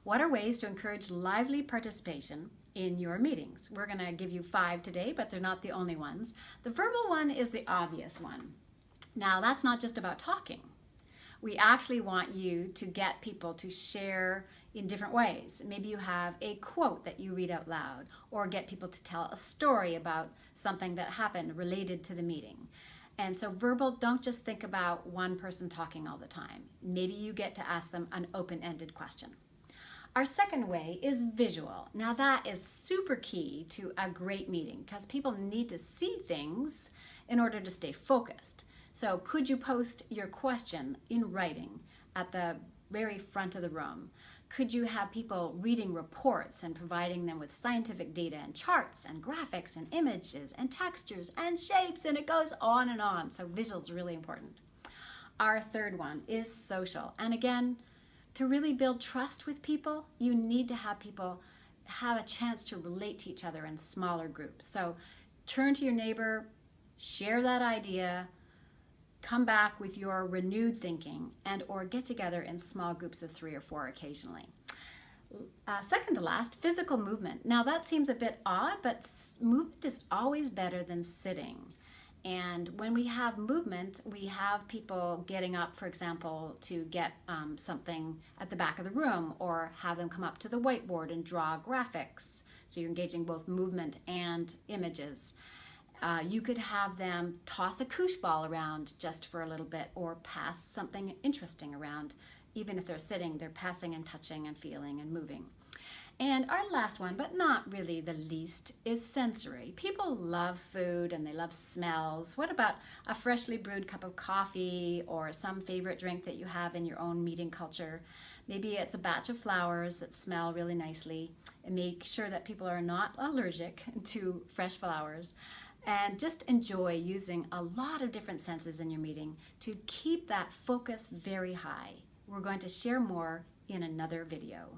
What are ways to encourage lively participation in your meetings? We're going to give you 5 today, but they're not the only ones. The verbal one is the obvious one. Now, that's not just about talking. We actually want you to get people to share in different ways. Maybe you have a quote that you read out loud, or get people to tell a story about something that happened related to the meeting. And so verbal, don't just think about one person talking all the time. Maybe you get to ask them an open-ended question. Our second way is visual. Now that is super key to a great meeting because people need to see things in order to stay focused. So could you post your question in writing at the very front of the room? Could you have people reading reports and providing them with scientific data and charts and graphics and images and textures and shapes, and it goes on and on. So visual is really important. Our third one is social. And again, to really build trust with people, you need to have people have a chance to relate to each other in smaller groups. So turn to your neighbor, share that idea, come back with your renewed thinking, and or get together in small groups of 3 or 4 occasionally. Second to last, physical movement. Now that seems a bit odd, but movement is always better than sitting. And when we have movement, we have people getting up, for example, to get something at the back of the room, or have them come up to the whiteboard and draw graphics. So you're engaging both movement and images. You could have them toss a koosh ball around just for a little bit, or pass something interesting around. Even if they're sitting, they're passing and touching and feeling and moving. And our last one, but not really the least, is sensory. People love food and they love smells. What about a freshly brewed cup of coffee or some favorite drink that you have in your own meeting culture? Maybe it's a batch of flowers that smell really nicely, and make sure that people are not allergic to fresh flowers. And just enjoy using a lot of different senses in your meeting to keep that focus very high. We're going to share more in another video.